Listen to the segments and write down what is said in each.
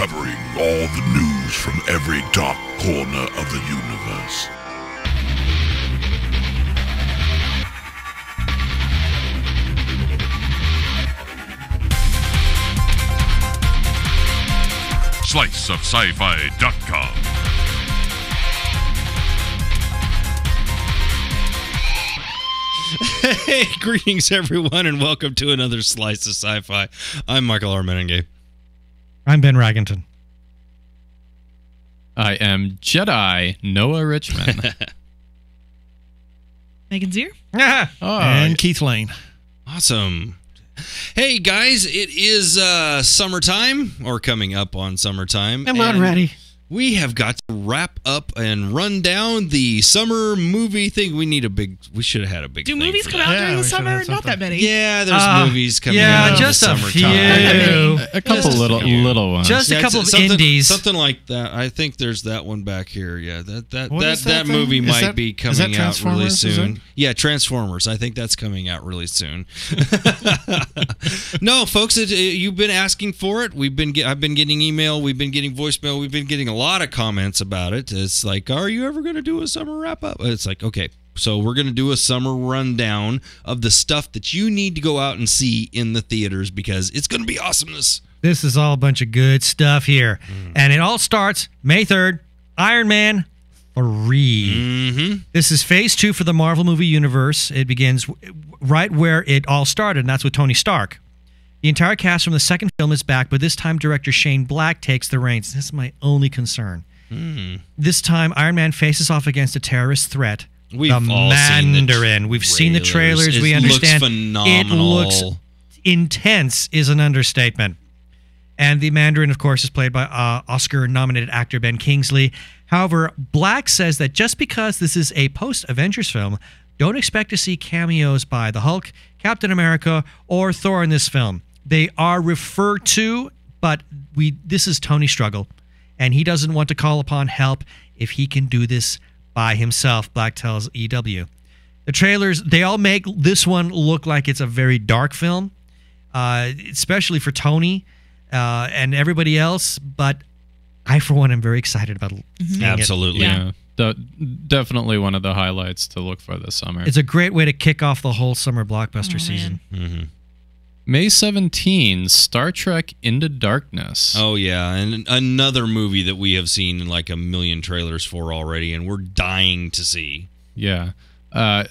covering all the news from every dark corner of the universe. SliceofSciFi.com. Hey, greetings everyone, and welcome to another Slice of Sci-Fi. I'm Michael Armenenge. I'm Ben Raggington. I am Jedi Noah Richmond. Megan Zier. And Keith Lane. Awesome. Hey guys, it is summertime, or coming up on summertime. I'm not ready. We have got to wrap up and run down the summer movie thing. We should have had a big Do thing movies for come that. out during the we should have summer? had Not that many. Yeah, there's movies coming out in just the a summertime. few. A couple little ones. Just a couple of something, indies. Something like that. I think there's that one back here. Yeah, What is that thing? movie Is might that- be is that coming out really Transformers, is soon. it? Yeah, Transformers. I think that's coming out really soon. No, folks, you've been asking for it. I've been getting email. We've been getting voicemail. We've been getting a lot of comments about it. It's like, are you ever going to do a summer wrap up? It's like, okay. So we're going to do a summer rundown of the stuff that you need to go out and see in the theaters because it's going to be awesomeness. This is all a bunch of good stuff here. And it all starts May 3rd, Iron Man 3. Mm-hmm. This is phase 2 for the Marvel movie universe. It begins right where it all started, and that's with Tony Stark. The entire cast from the second film is back, but this time director Shane Black takes the reins. This is my only concern. This time, Iron Man faces off against a terrorist threat. We've the all seen the Mandarin. We've seen the trailers. We understand. It looks phenomenal. It looks intense is an understatement. And the Mandarin, of course, is played by Oscar-nominated actor Ben Kingsley. However, Black says that just because this is a post-Avengers film, don't expect to see cameos by the Hulk, Captain America, or Thor in this film. They are referred to, but this is Tony's struggle, and he doesn't want to call upon help if he can do this by himself, Black tells EW. The trailers, they all make this one look like it's a very dark film, especially for Tony and everybody else, but I, for one, am very excited about seeing Absolutely. Yeah. Definitely one of the highlights to look for this summer. It's a great way to kick off the whole summer blockbuster season. Mm-hmm. May 17, Star Trek Into Darkness. Oh, yeah. And another movie that we have seen like a million trailers for already, and we're dying to see. Yeah. I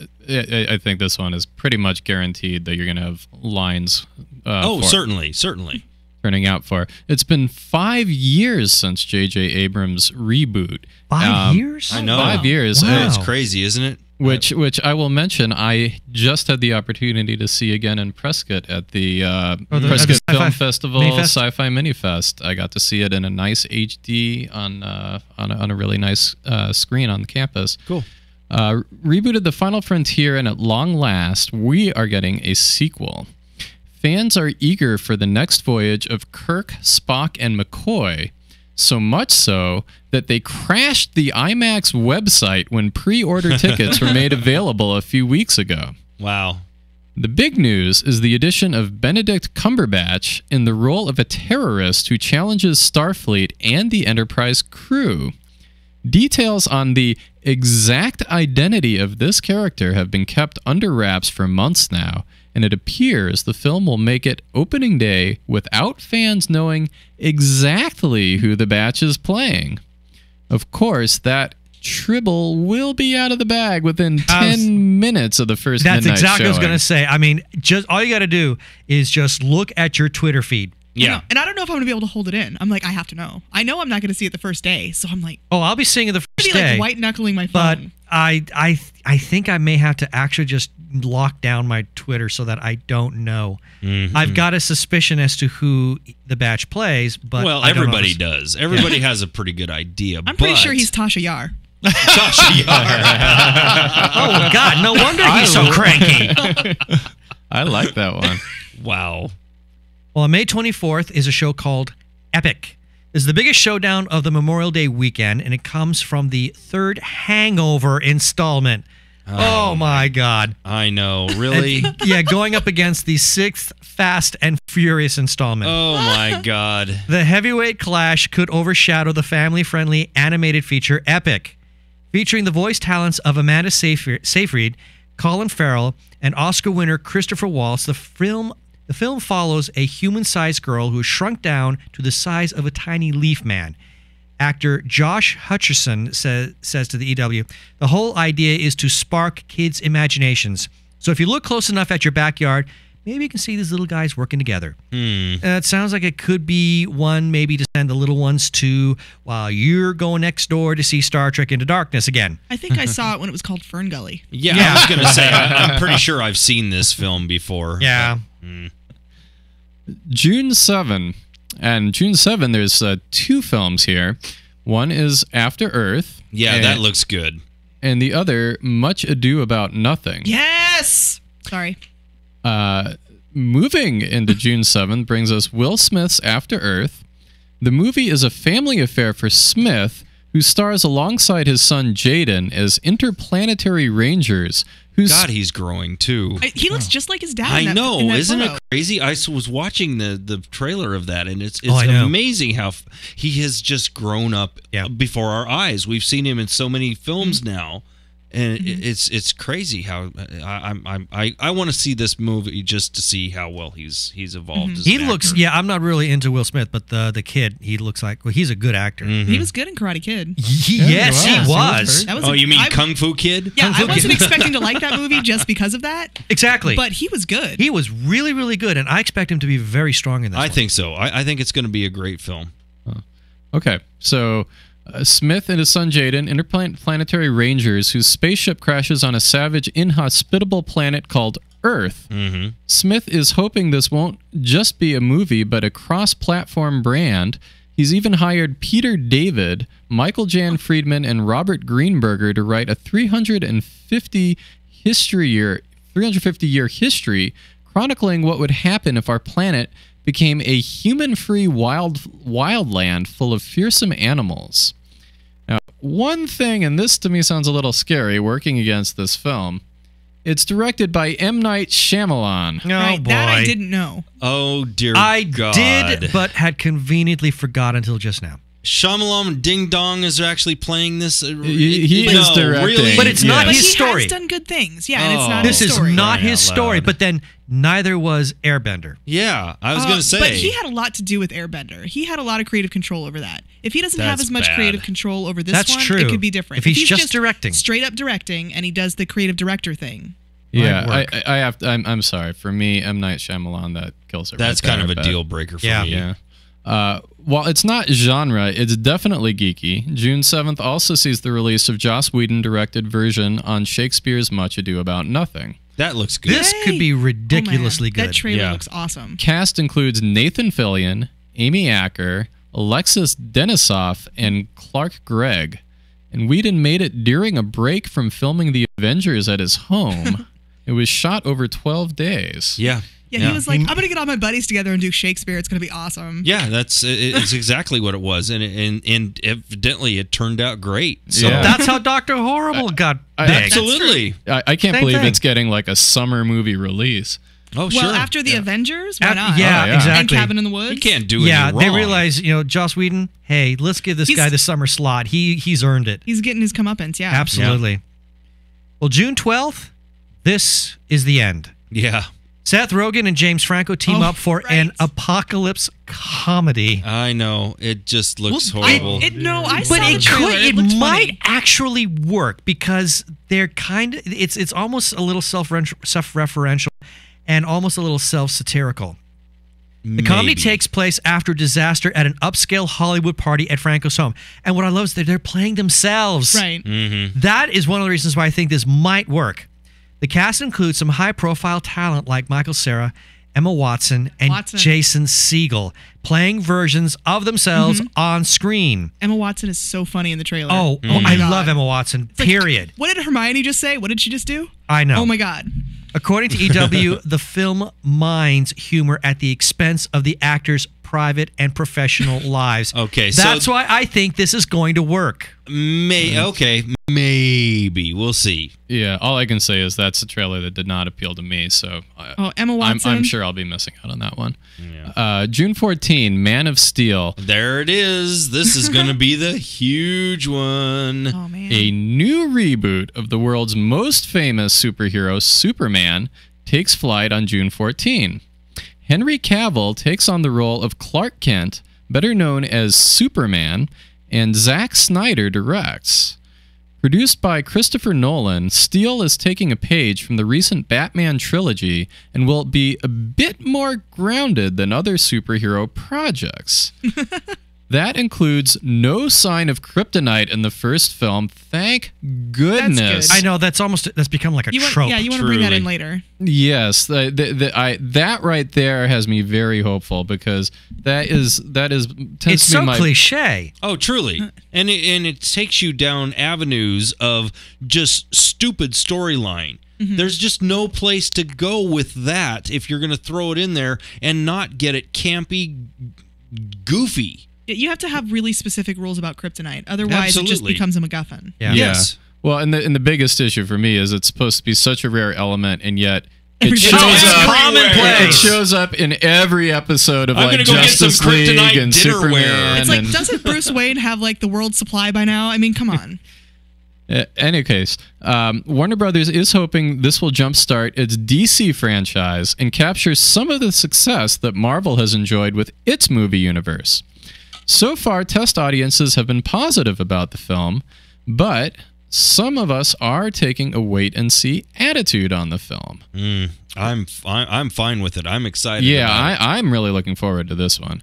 think this one is pretty much guaranteed that you're going to have lines for certainly. turning out for. It's been 5 years since J.J. Abrams' reboot. 5 years? I know. 5 years. Wow. It's crazy, isn't it? Which I will mention, I just had the opportunity to see again in Prescott at the Prescott Film Festival Sci-Fi Mini Fest. I got to see it in a nice HD on a really nice screen on the campus. Cool. Rebooted The Final Frontier, and at long last, we are getting a sequel. Fans are eager for the next voyage of Kirk, Spock, and McCoy. So much so that they crashed the IMAX website when pre-order tickets were made available a few weeks ago. Wow. The big news is the addition of Benedict Cumberbatch in the role of a terrorist who challenges Starfleet and the Enterprise crew. Details on the exact identity of this character have been kept under wraps for months now, and it appears the film will make it opening day without fans knowing exactly who the batch is playing. Of course, that Tribble will be out of the bag within 10 minutes of the first midnight That's exactly what I was showing. going to say. I mean, just all you got to do is just look at your Twitter feed. Yeah. And I don't know if I'm going to be able to hold it in. I'm like, I have to know. I know I'm not going to see it the first day, so I'm like, Oh, I'll be seeing it the I'm first gonna be day. like white knuckling my But phone. I think I may have to actually just lock down my Twitter so that I don't know. Mm-hmm. I've got a suspicion as to who the batch plays, but Well, I don't know everybody if- does. Everybody has a pretty good idea. I'm pretty sure he's Tasha Yar. Tasha Yar. Oh God! No wonder he's so cranky. I like that one. Wow. Well, on May 24th is a show called Epic. This is the biggest showdown of the Memorial Day weekend, and it comes from the third Hangover installment. Oh my God. I know. Really? Yeah, going up against the 6th Fast and Furious installment. Oh my God. The heavyweight clash could overshadow the family-friendly animated feature Epic, featuring the voice talents of Amanda Seyfried, Colin Farrell, and Oscar winner Christopher Waltz. The film follows a human-sized girl who is shrunk down to the size of a tiny leaf man. Actor Josh Hutcherson says to the EW, the whole idea is to spark kids' imaginations. So if you look close enough at your backyard, maybe you can see these little guys working together. It sounds like it could be one maybe to send the little ones to while you're going next door to see Star Trek Into Darkness again. I think I saw it when it was called Fern Gully. Yeah, I was going to say, I'm pretty sure I've seen this film before. Yeah. June 7. And June 7, there's 2 films here. One is After Earth. Yeah, that looks good. And the other, Much Ado About Nothing. Yes! Sorry. Moving into June 7th brings us Will Smith's After Earth. The movie is a family affair for Smith, who stars alongside his son Jaden as interplanetary rangers. God, he's growing too. He looks just like his dad. I know, isn't photo. it crazy? I was watching the trailer of that, and it's amazing how he has just grown up before our eyes. We've seen him in so many films now, and it's crazy how I want to see this movie just to see how well he's evolved. As He an looks, actor. I'm not really into Will Smith, but the kid, he looks like, well, he's a good actor. He was good in Karate Kid. Yes, he was. That was Oh, you mean Kung Fu Kid? Yeah, I wasn't Kid. expecting to like that movie just because of that. Exactly. But he was good. He was really, really good, and I expect him to be very strong in this I one. think so. I think it's going to be a great film. Okay, so Smith and his son Jaden, interplanetary rangers whose spaceship crashes on a savage, inhospitable planet called Earth. Smith is hoping this won't just be a movie, but a cross-platform brand. He's even hired Peter David, Michael Jan Friedman, and Robert Greenberger to write a 350-year history chronicling what would happen if our planet became a human-free wildland full of fearsome animals. Now, one thing, and this to me sounds a little scary, working against this film, it's directed by M. Night Shyamalan. Oh, right, boy. that I didn't know. Oh, dear I God. did, but had conveniently forgot until just now. Shyamalan Ding Dong is actually playing this. He is directing. Really? But it's not But his he story. has done good things. Yeah, and it's not This his is story. not Crying his out story, loud. but then neither was Airbender. Yeah, I was going to say. But he had a lot to do with Airbender. He had a lot of creative control over that. If he doesn't have That's as much bad. creative control over this That's one, true. it could be different. If he's just directing. straight up directing, and he does the creative director thing. Yeah, Might work. I have to, I'm sorry. For me, M. Night Shyamalan, that kills it. That's right kind there, of a but- deal breaker for Yeah. me. Yeah. While it's not genre, it's definitely geeky. June 7th also sees the release of Joss Whedon-directed version on Shakespeare's Much Ado About Nothing. That looks good. This could be ridiculously Oh, man. good. That trailer Yeah. looks awesome. Cast includes Nathan Fillion, Amy Acker, Alexis Denisoff, and Clark Gregg. And Whedon made it during a break from filming The Avengers at his home. It was shot over 12 days. Yeah. Yeah, he was like, I'm going to get all my buddies together and do Shakespeare. It's going to be awesome. Yeah, it's exactly what it was, and evidently it turned out great. So Yeah. That's how Dr. Horrible got big. absolutely. I can't Same believe thing. it's getting like a summer movie release. Oh, Well, sure. after the Avengers, why not? Yeah, Oh, yeah. exactly. And Cabin in the Woods. You can't do Yeah, any they wrong. realize, Joss Whedon, hey, let's give this He's- guy the summer slot. He's earned it. He's getting his comeuppance, yeah. Absolutely. Well, June 12th, this is the end. Yeah, Seth Rogen and James Franco team Oh, up for right. an apocalypse comedy. I know. It just looks Well, horrible. I saw But the it trailer. could, it looked might funny. actually work because they're kind of, it's almost a little self-referential and almost a little self-satirical. The comedy Maybe. takes place after disaster at an upscale Hollywood party at Franco's home. And what I love is that they're playing themselves. Right. That is one of the reasons why I think this might work. The cast includes some high-profile talent like Michael Cera, Emma Watson, and Jason Segel, playing versions of themselves on screen. Emma Watson is so funny in the trailer. Oh, my I God. love Emma Watson, It's like, period. what did Hermione just say? What did she just do? I know. Oh my God. According to EW, the film mines humor at the expense of the actor's private and professional lives. Okay, so that's why I think this is going to work. Okay, maybe we'll see. Yeah, all I can say is that's a trailer that did not appeal to me. So Emma Watson. I'm sure I'll be missing out on that one. Yeah. June 14, Man of Steel. There it is. This is going to be the huge one. Oh man. A new reboot of the world's most famous superhero, Superman, takes flight on June 14. Henry Cavill takes on the role of Clark Kent, better known as Superman, and Zack Snyder directs. Produced by Christopher Nolan, Steel is taking a page from the recent Batman trilogy and will be a bit more grounded than other superhero projects. That includes no sign of kryptonite in the first film. Thank goodness. That's I know that's become like a trope. Yeah, you want to bring that in Truly. later. Yes, that right there has me very hopeful because that is tends It's to be so my cliche. Oh, truly. And it takes you down avenues of just stupid storyline. There's just no place to go with that if you're going to throw it in there and not get it campy, goofy. You have to have really specific rules about kryptonite. Otherwise, it just Absolutely. becomes a MacGuffin. Yeah. Yes. Well, and the biggest issue for me is it's supposed to be such a rare element, and yet Everybody it knows shows it. up. Commonplace. It shows up in every episode of I'm like gonna go get some Justice League kryptonite and dinner wear. Superman. It's like, and, doesn't Bruce Wayne have like the world supply by now? I mean, come on. any case, Warner Brothers is hoping this will jumpstart its DC franchise and capture some of the success that Marvel has enjoyed with its movie universe. So far, test audiences have been positive about the film, but some of us are taking a wait-and-see attitude on the film. I'm fine with it. I'm excited. Yeah, about it. I'm really looking forward to this one.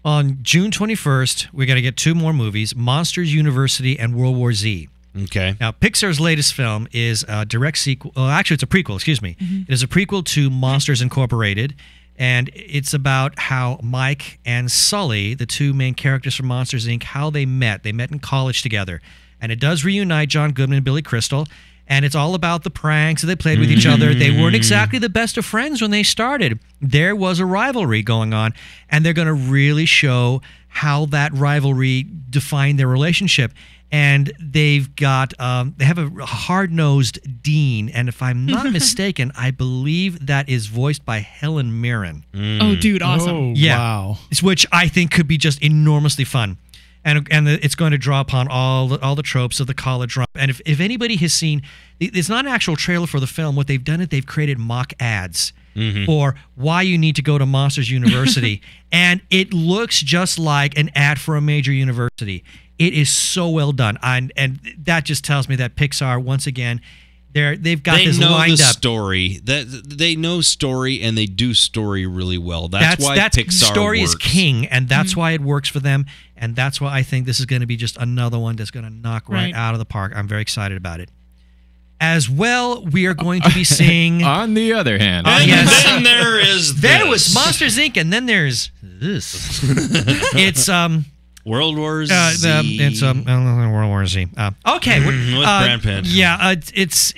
On June 21st, we got to get two more movies, Monsters University and World War Z. Okay. Now, Pixar's latest film is a direct sequel. Well, actually, it's a prequel, excuse me. It is a prequel to Monsters Incorporated, and it's about how Mike and Sully, the two main characters from Monsters, Inc., how they met. They met in college together. And it does reunite John Goodman and Billy Crystal, and it's all about the pranks that they played with each other. They weren't exactly the best of friends when they started. There was a rivalry going on, and they're going to really show how that rivalry defined their relationship. And they've got they have a hard-nosed Dean, and if I'm not mistaken, I believe that is voiced by Helen Mirren. Oh, dude, awesome. Yeah. Wow. Which I think could be just enormously fun. And it's going to draw upon all the tropes of the college drama. And if anybody has seen, it's not an actual trailer for the film. What they've done is they've created mock ads for why you need to go to Monsters University. And it looks just like an ad for a major university. It is so well done. And that just tells me that Pixar, once again, they've got this lined the up. story. They know story and they do story really well. That's why Pixar story works. is king, and that's why it works for them. And that's why I think this is going to be just another one that's going to knock right out of the park. I'm very excited about it. As well, we are going to be seeing. On the other hand, And Yes. then there is There this. was Monsters Inc., and then there's this. It's World War Z. it's World War Z. Okay, with Brad Pitt. Yeah, it's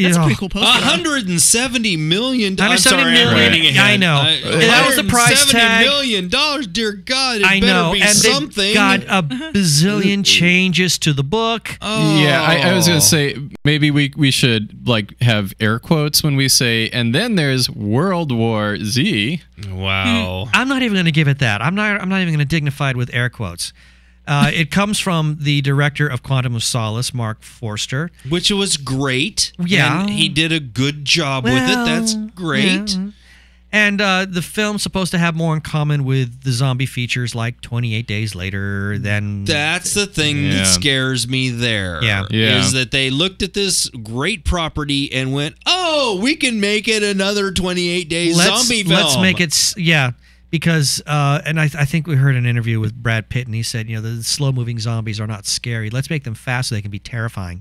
That's a pretty cool poster. $170 million. I'm $170 sorry, I'm million. reading ahead. I know. That was the price tag. $170 million, dear God. It I better know, be and something. they've got a bazillion changes to the book. Yeah, I was gonna say maybe we should like have air quotes when we say, and then there's World War Z. Wow. I'm not even going to give it that. I'm not even going to dignify it with air quotes. It comes from the director of Quantum of Solace, Mark Forster. Which was great. Yeah. And he did a good job with it. That's great. Yeah. And the film's supposed to have more in common with the zombie features like 28 Days Later than... That's the thing Yeah. that scares me there. Yeah. Yeah. Is that they looked at this great property and went, oh, we can make it another 28 Days zombie film. Let's make it... Yeah. Because, and I think we heard an interview with Brad Pitt, and he said, the slow-moving zombies are not scary. Let's make them fast so they can be terrifying.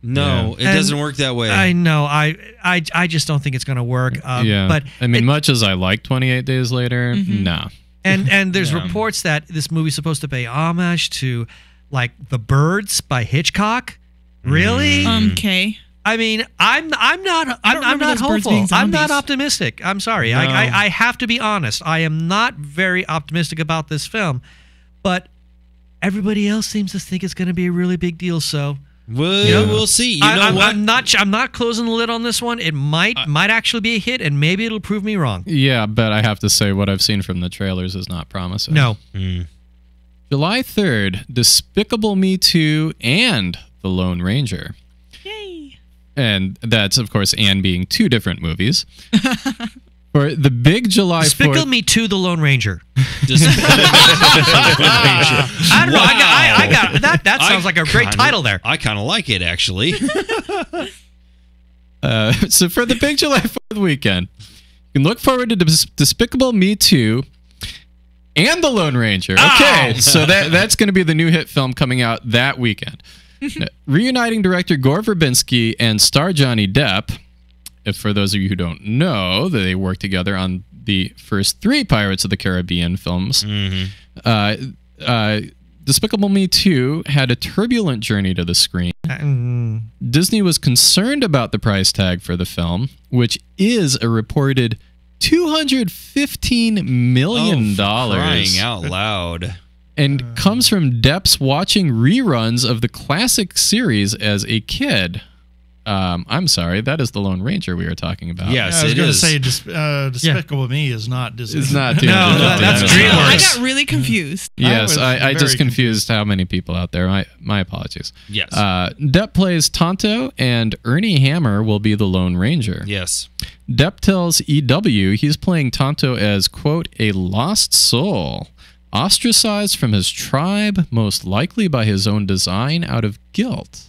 No, it And doesn't work that way. I know. I just don't think it's going to work. Yeah, But I mean, much as I like 28 Days Later, no. and there's Yeah. reports that this movie's supposed to pay homage to, like, The Birds by Hitchcock. Really? Okay. I mean, I'm not remember those birds hopeful. being I'm not zombies. optimistic. I'm sorry. No. I have to be honest. I am not very optimistic about this film, but everybody else seems to think it's going to be a really big deal. So We'll see. You know what? I'm not closing the lid on this one. It might actually be a hit, and maybe it'll prove me wrong. Yeah, but I have to say what I've seen from the trailers is not promising. No. July 3rd, Despicable Me 2 and The Lone Ranger. Yay. And that's, of course, and being two different movies. For the big July 4th... Despicable Me 2, The Lone Ranger. Wow. I don't know. I got that. That sounds like a great title there. I kind of like it, actually. So for the big July 4th weekend, you can look forward to Despicable Me 2 and The Lone Ranger. Okay, so that's going to be the new hit film coming out that weekend. Reuniting director Gore Verbinski and star Johnny Depp. If for those of you who don't know, they worked together on the first 3 Pirates of the Caribbean films. Despicable Me 2 had a turbulent journey to the screen. Disney was concerned about the price tag for the film, which is a reported $215 million. Crying out loud. And comes from Depp's watching reruns of the classic series as a kid. I'm sorry, that is the Lone Ranger we were talking about. Yes, I was it going to is. say Despicable Me is not Disney. It's not. No, that's DreamWorks. I got really confused. Yes, I very just confused how many people out there. My apologies. Yes. Depp plays Tonto, and Ernie Hammer will be the Lone Ranger. Yes. Depp tells EW he's playing Tonto as, quote, a lost soul, ostracized from his tribe, most likely by his own design out of guilt.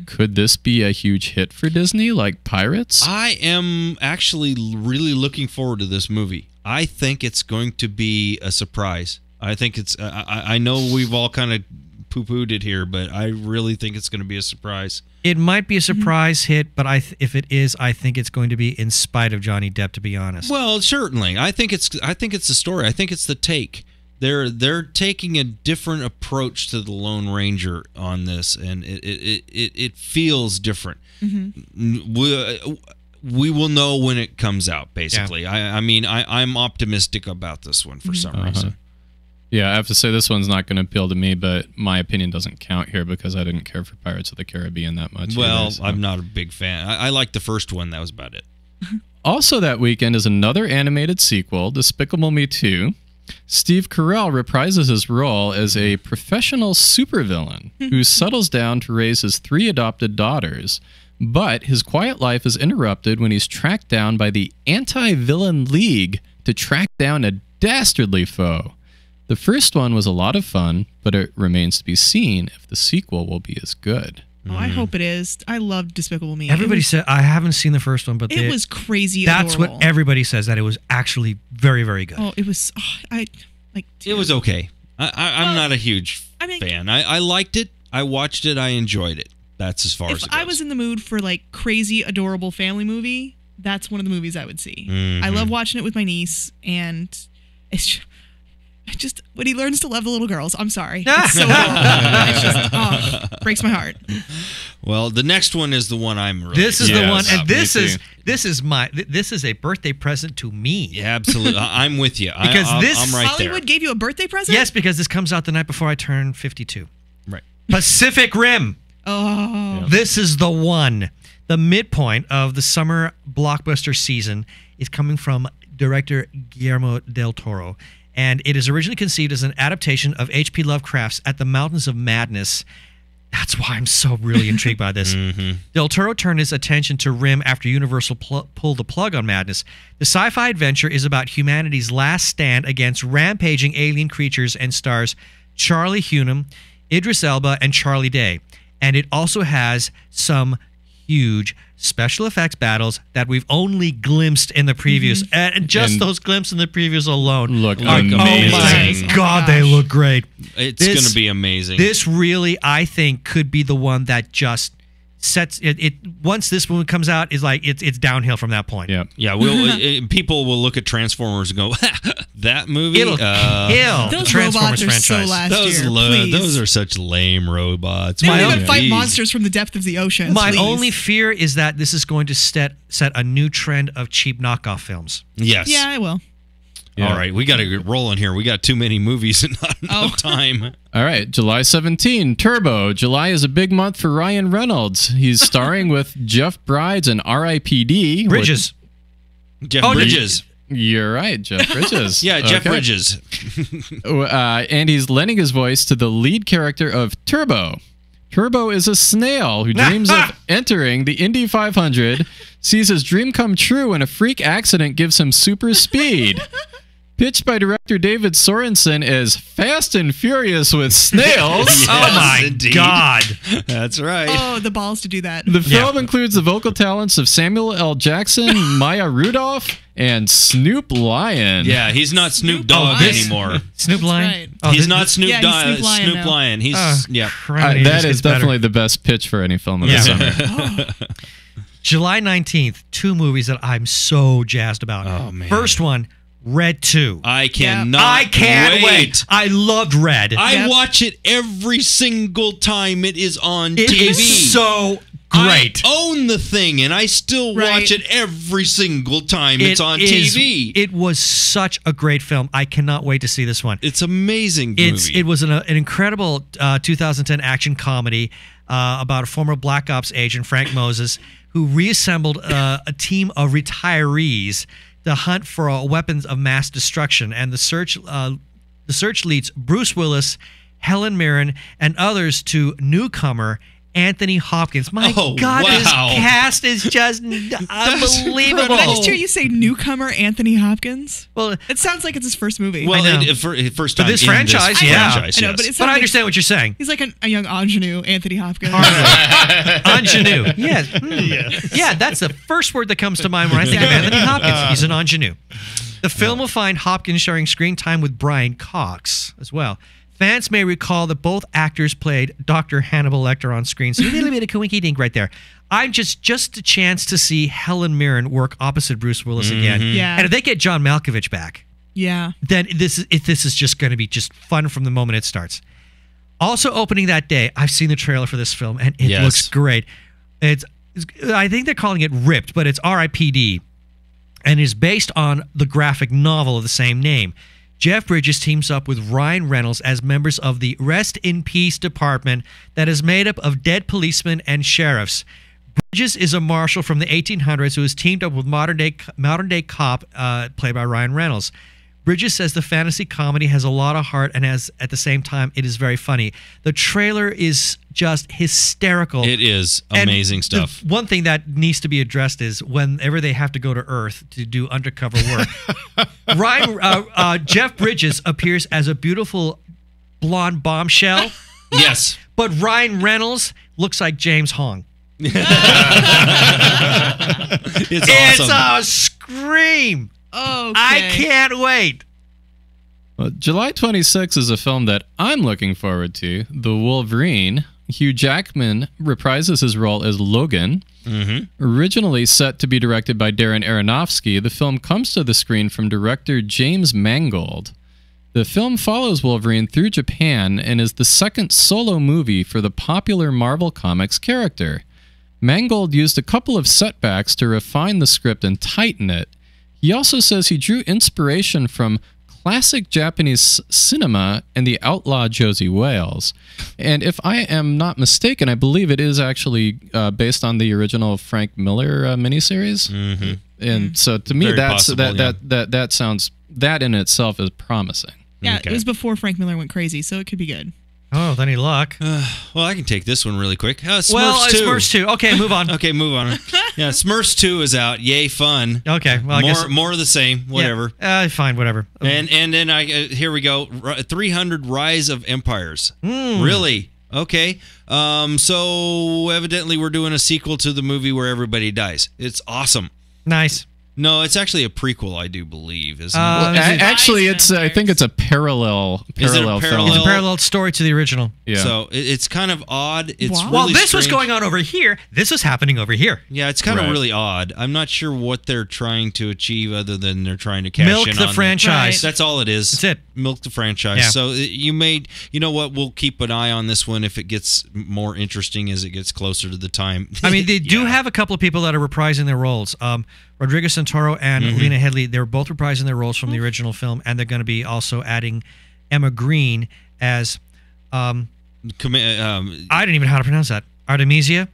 Could this be a huge hit for Disney, like Pirates? I am actually really looking forward to this movie. I think it's going to be a surprise. I think it's. I know we've all kind of poo-pooed it here, but I really think it's going to be a surprise. It might be a surprise hit, but if it is, I think it's going to be in spite of Johnny Depp, to be honest. Well, certainly. I think it's the story. I think it's the take. They're taking a different approach to the Lone Ranger on this, and it feels different. We will know when it comes out. Basically, yeah. I'm optimistic about this one for some reason. Yeah, I have to say this one's not going to appeal to me, but my opinion doesn't count here because I didn't care for Pirates of the Caribbean that much. Well, either, so. I'm not a big fan. I liked the first one. That was about it. Also that weekend is another animated sequel, Despicable Me 2. Steve Carell reprises his role as a professional supervillain who settles down to raise his 3 adopted daughters. But his quiet life is interrupted when he's tracked down by the Anti-Villain League to track down a dastardly foe. The first one was a lot of fun, but it remains to be seen if the sequel will be as good. Oh, I hope it is. I loved Despicable Me. Everybody said I haven't seen the first one, but it was crazy. That's adorable. what everybody says, that it was actually very, very good. Oh, it was. It was okay. I'm not a huge fan. I liked it. I watched it. I enjoyed it. That's as far as it goes. If I was in the mood for like crazy, adorable family movie, that's one of the movies I would see. I love watching it with my niece, and it's just when he learns to love the little girls. I'm sorry. It's so cool. It's just breaks my heart. Well, the next one is the one I'm really. This is the one, and this too. is a birthday present to me. Yeah, absolutely. I'm with you. Because I'm right Hollywood there. gave you a birthday present? Yes, because this comes out the night before I turn 52. Right. Pacific Rim. Oh. This is the one. The midpoint of the summer blockbuster season is coming from director Guillermo del Toro. And it is originally conceived as an adaptation of H.P. Lovecraft's At the Mountains of Madness. That's why I'm so really intrigued by this. Del Toro turned his attention to Rim after Universal pulled the plug on Madness. The sci-fi adventure is about humanity's last stand against rampaging alien creatures and stars Charlie Hunnam, Idris Elba, and Charlie Day. And it also has some huge special effects battles that we've only glimpsed in the previews. And just those glimpses in the previews alone look amazing. Oh my God, they look great. It's going to be amazing. This really, I think, could be the one that just sets it. Once this movie comes out, is like it's downhill from that point. Yeah. Yeah, people will look at Transformers and go, that movie? It'll kill the Those Transformers robots are so franchise. last year. please. Those are such lame robots. They don't even Jeez. fight monsters from the depth of the ocean. My please. only fear is that this is going to set a new trend of cheap knockoff films. Yes. Yeah, I will. All right, we got to get rolling here. We got too many movies and not enough time. All right, July 17, Turbo. July is a big month for Ryan Reynolds. He's starring with Jeff Bridges and R.I.P.D. Bridges. Jeff Bridges. You're right, Jeff Bridges. Yeah, Jeff Bridges. And he's lending his voice to the lead character of Turbo. Turbo is a snail who dreams of entering the Indy 500, sees his dream come true when a freak accident gives him super speed. Pitched by director David Sorensen as Fast and Furious with Snails. Yes, Oh my indeed. God. That's right. Oh, the balls to do that. The film includes the vocal talents of Samuel L. Jackson, Maya Rudolph, and Snoop Lion. Yeah, he's not Snoop Dogg Lion. anymore. Snoop Lion. right. Oh, He's this- not Snoop Yeah, he's Dogg. Snoop Lion Snoop now. Lion. He's Oh, crap. It that just is gets better. definitely the best pitch for any film of the summer. July 19th. Two movies that I'm so jazzed about. Oh, man. First one, Red 2. I cannot. I can't wait. I loved Red. I watch it every single time it is on It TV. is so great. I own the thing, and I still Right. watch it every single time it's on is- TV. It was such a great film. I cannot wait to see this one. It's amazing movie. It was an incredible 2010 action comedy about a former Black Ops agent, Frank Moses, who reassembled a team of retirees to hunt for weapons of mass destruction. And the search leads Bruce Willis, Helen Mirren, and others to newcomer Anthony Hopkins. My Oh, God, this wow. cast is just unbelievable. Did I just hear you say newcomer Anthony Hopkins? Well, It sounds like it's his first movie. well, I know. first For time this in franchise, yeah. franchise, I know, yes. but it's but not I like- understand what you're saying. He's like a young ingenue, Anthony Hopkins. Ingenue. Yes. Yeah, that's the first word that comes to mind when I think of Anthony Hopkins. He's an ingenue. The film will find Hopkins sharing screen time with Brian Cox as well. Fans may recall that both actors played Dr. Hannibal Lecter on screen, so a little bit of coinky dink right there. I'm just a chance to see Helen Mirren work opposite Bruce Willis again. Yeah. And if they get John Malkovich back, Yeah. then this is just going to be just fun from the moment it starts. Also opening that day, I've seen the trailer for this film, and it Yes. looks great. I think they're calling it Ripped, but it's R.I.P.D. and is based on the graphic novel of the same name. Jeff Bridges teams up with Ryan Reynolds as members of the Rest in Peace department that is made up of dead policemen and sheriffs. Bridges is a marshal from the 1800s who has teamed up with modern day cop played by Ryan Reynolds. Bridges says the fantasy comedy has a lot of heart and at the same time it is very funny. The trailer is just hysterical. It is And amazing the stuff. one thing that needs to be addressed is whenever they have to go to Earth to do undercover work, Jeff Bridges appears as a beautiful blonde bombshell, Yes. but Ryan Reynolds looks like James Hong. It's It's awesome. a scream. Oh, I can't wait. Well, July 26 is a film that I'm looking forward to, The Wolverine. Hugh Jackman reprises his role as Logan. Originally set to be directed by Darren Aronofsky, the film comes to the screen from director James Mangold. The film follows Wolverine through Japan and is the second solo movie for the popular Marvel Comics character. Mangold used a couple of setbacks to refine the script and tighten it. He also says he drew inspiration from classic Japanese cinema and the outlaw Josie Wales. And if I am not mistaken, I believe it is actually based on the original Frank Miller miniseries. And so to me, Very that's possible, that sounds, that in itself is promising. Yeah, Okay. it was before Frank Miller went crazy, so it could be good. Oh, then he luck. Well, I can take this one really quick. Smurfs Well, 2. Smurfs 2. Okay, move on. Okay, move on. Yeah, Smurfs 2 is out. Yay, fun. Okay, well, I guess More of the same. Whatever. Yeah, fine, whatever. And then here we go. 300 Rise of Empires. Really? Okay. So evidently we're doing a sequel to the movie where everybody dies. It's awesome. Nice. No, it's actually a prequel, I do believe, isn't Uh, it? Actually, I think it's a parallel Is it a film. parallel? It's a parallel story to the original. Yeah. So it's kind of odd. It's Wow. really While this was strange. going on over here, this was happening over here. Yeah, it's kind of Right. really odd. I'm not sure what they're trying to achieve other than they're trying to cash Milk in the on franchise. Right. That's all it is. That's it. Milk the franchise. Yeah. So you know what? We'll keep an eye on this one if it gets more interesting as it gets closer to the time. I mean, they do Yeah. have a couple of people that are reprising their roles. Rodrigo Santoro and Mm-hmm. Lena Headey, they're both reprising their roles from the original film, and they're going to be also adding Emma Green as, I don't even know how to pronounce that, Artemisia?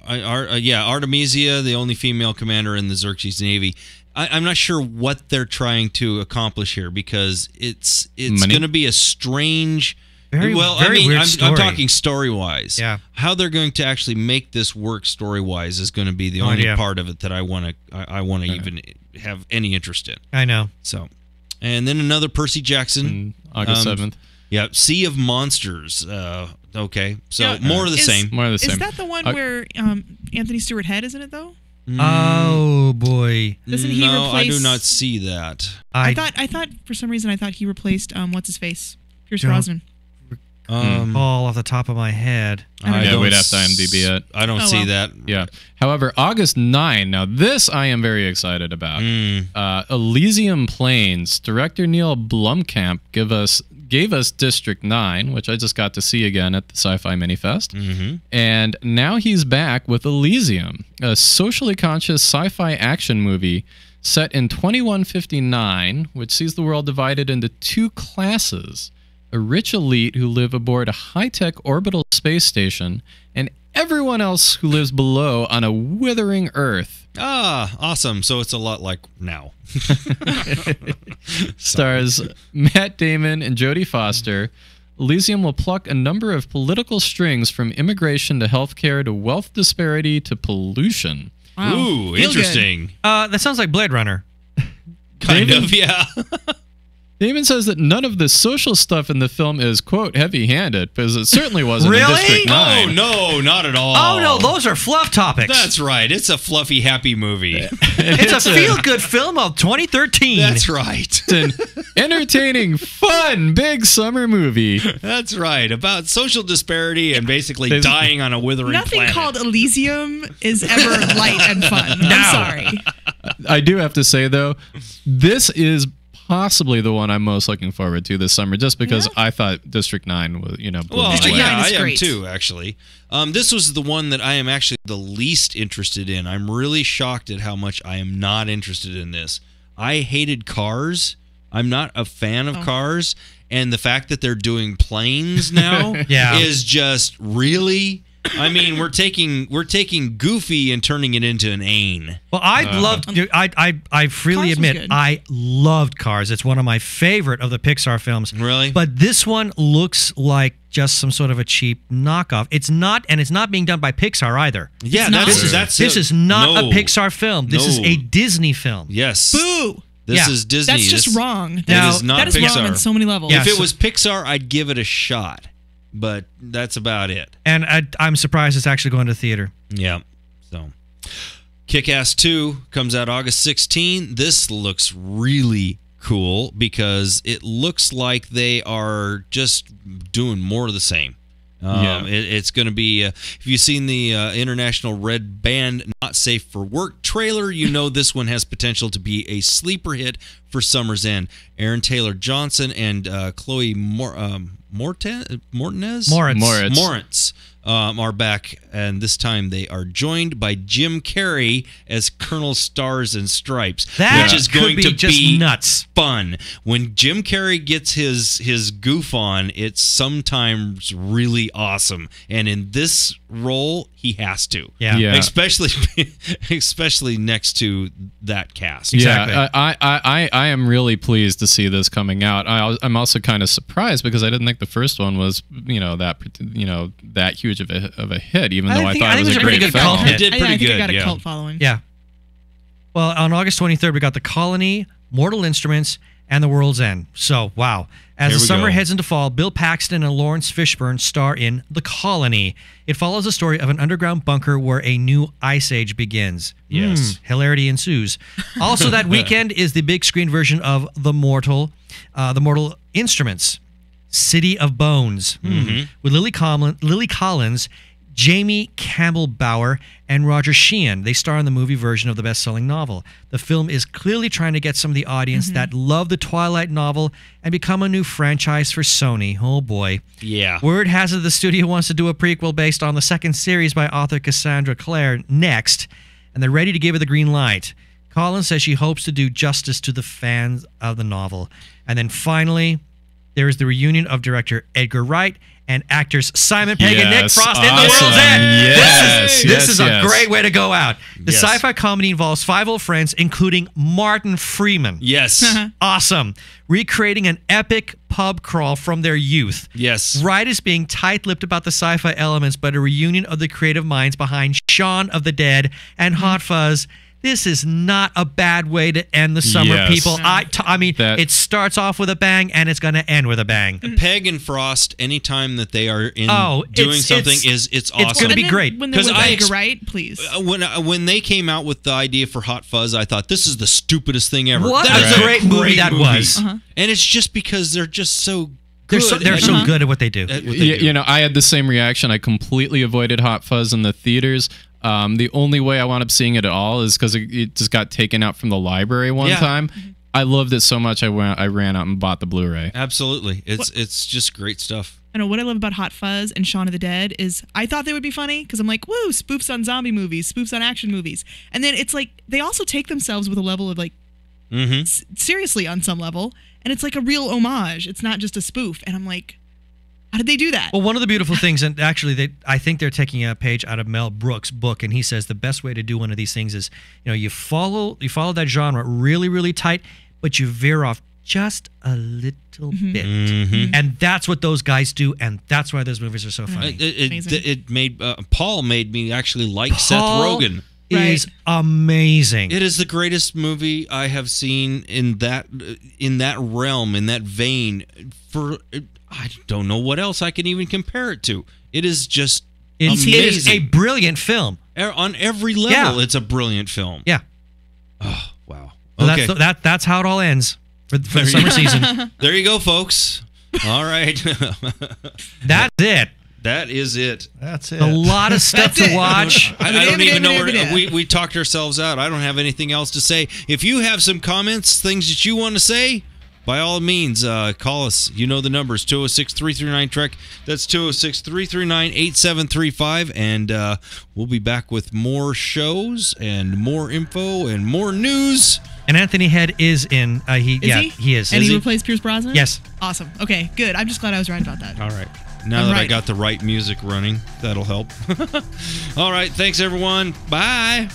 Artemisia, the only female commander in the Xerxes Navy. I'm not sure what they're trying to accomplish here because it's Money? going to be a strange. Very I'm weird story. talking story-wise. Yeah. How they're going to actually make this work story-wise is going to be the No only idea. part of it that I want to even have any interest in. I know. So, and then another Percy Jackson, August 7th. Yeah, Sea of Monsters. Okay, so Yeah, more of the same. More of the same. Is that the one where Anthony Stewart Head, isn't it, though? Oh, boy. Doesn't he No, I do replace- not see that. I thought for some reason he replaced what's his face, Pierce Don't- Brosnan. All off the top of my head. I Yeah, don't we'd have to IMDb it. I don't Oh, see well. that. Yeah. However, August 9. Now, this I am very excited about. Elysium Plains. Director Neil Blomkamp gave us District 9, which I just got to see again at the Sci-Fi Minifest. Mm-hmm. And now he's back with Elysium, a socially conscious sci-fi action movie set in 2159, which sees the world divided into two classes: a rich elite who live aboard a high-tech orbital space station, and everyone else who lives below on a withering Earth. Ah, awesome. So it's a lot like now. Stars Matt Damon and Jodie Foster. Elysium will pluck a number of political strings from immigration to healthcare to wealth disparity to pollution. Wow. Ooh, Feel good. interesting. That sounds like Blade Runner. Kind of, yeah. Damon says that none of the social stuff in the film is, quote, heavy-handed, because it certainly wasn't in Really? District 9. Oh, no, not at all. Oh, no, those are fluff topics. That's right. It's a fluffy, happy movie. It's a feel-good film of 2013. That's right. It's an entertaining, fun, big summer movie. That's right. About social disparity and basically dying on a withering Nothing planet. called Elysium is ever light and fun. I'm sorry. I do have to say, though, this is possibly the one I'm most looking forward to this summer, just because Yeah. I thought District 9 was, blew Well, me District away. 9 yeah, is I am great. too, actually. This was the one that I am actually the least interested in. I'm really shocked at how much I am not interested in this. I hated Cars. I'm not a fan of Cars. And the fact that they're doing planes now Yeah. is just really... I mean, we're taking Goofy and turning it into an Ain. Well, I freely Cars was admit, good. I loved Cars. It's one of my favorite of the Pixar films. Really? But this one looks like just some sort of a cheap knockoff. It's not, and it's not being done by Pixar either. Yeah, not. This is not no. a Pixar film. This is No. a Disney film. Yes. Boo! This Yeah. is Disney. That's just This- wrong. Now- is not that is Pixar. wrong on so many levels. Yeah. If it so- was Pixar, I'd give it a shot. But that's about it. And I'm surprised it's actually going to theater. Yeah. So, Kick-Ass 2 comes out August 16. This looks really cool because it looks like they are just doing more of the same. It's going to be, if you've seen the International Red Band Not Safe for Work trailer, you know this one has potential to be a sleeper hit for summer's end. Aaron Taylor Johnson and Chloe Moretz are back, and this time they are joined by Jim Carrey as Colonel Stars and Stripes, That which is could going be to just be nuts. fun. When Jim Carrey gets his goof on, it's sometimes really awesome, and in this role, he has to. Yeah. Especially next to that cast. Exactly. Yeah, I am really pleased to see this coming out. I'm also kind of surprised because I didn't think the first one was that huge of a hit, even though I thought it was a great good film. cult hit. It did I pretty think good, it got a yeah. cult following. Yeah. Well, on August 23rd, we got The Colony, Mortal Instruments, and The World's End. So, wow. As Here the we summer go. heads into fall, Bill Paxton and Lawrence Fishburne star in The Colony. It follows the story of an underground bunker where a new ice age begins. Yes. Hilarity ensues. Also that weekend is the big screen version of The Mortal Instruments, City of Bones, with Lily Collins, Jamie Campbell Bower, and Roger Sheehan. They star in the movie version of the best-selling novel. The film is clearly trying to get some of the audience that love the Twilight novel and become a new franchise for Sony. Oh boy. Yeah. Word has it the studio wants to do a prequel based on the second series by author Cassandra Clare next, and they're ready to give it the green light. Collins says she hopes to do justice to the fans of the novel. And then finally, there is the reunion of director Edgar Wright and actors Simon Pegg and Nick Yes, Frost in The awesome. World's End. Yes, This is a yes. great way to go out. The Yes. sci-fi comedy involves 5 old friends, including Martin Freeman. Yes. Awesome. Recreating an epic pub crawl from their youth. Yes. Wright is being tight-lipped about the sci-fi elements, but a reunion of the creative minds behind Shaun of the Dead and Hot Fuzz. This is not a bad way to end the summer, Yes. people. I mean, That- it starts off with a bang, and it's going to end with a bang. Peg and Frost, anytime that they are in doing it's- something, it's- it's awesome. it's gonna be And then great. When they're 'Cause with I Edgar ex- Wright, please. When they came out with the idea for Hot Fuzz, I thought this is the stupidest thing ever. What That a is great movie that was. And it's just because they're just so They're good. so, they're so good at what they do. at what they do. You know, I had the same reaction. I completely avoided Hot Fuzz in the theaters. The only way I wound up seeing it at all is because it just got taken out from the library one Yeah. time. I loved it so much I ran out and bought the Blu-ray. Absolutely, it's just great stuff. I know what I love about Hot Fuzz and Shaun of the Dead is I thought they would be funny because I'm like, woo, spoofs on zombie movies, spoofs on action movies. And then it's like they also take themselves with a level of like seriously on some level. And it's like a real homage. It's not just a spoof. And I'm like, how did they do that? Well, one of the beautiful things, and actually, I think they're taking a page out of Mel Brooks' book, and he says the best way to do one of these things is, you follow that genre really, really tight, but you veer off just a little bit, and that's what those guys do, and that's why those movies are so funny. It made Paul made me actually like Seth Paul Rogen. is amazing. It is the greatest movie I have seen in that realm, in that vein. For I don't know what else I can even compare it to. It is just amazing. It is a brilliant film. On every level, Yeah. it's a brilliant film. Yeah. Oh, wow. So Okay. that's how it all ends for the summer season. There you go, folks. All right. That's it. That is it. That's it. A lot of stuff to watch. I don't even know where we talked ourselves out. I don't have anything else to say. If you have some comments, things that you want to say, by all means, call us. You know the numbers, 206-339-TREK. That's 206-339-8735. And we'll be back with more shows and more info and more news. And Anthony Head is in. He is. And Is he he? replaced Pierce Brosnan? Yes. Awesome. Okay, good. I'm just glad I was right about that. All right. Now I'm that I right. got the right music running, that'll help. All right. Thanks, everyone. Bye.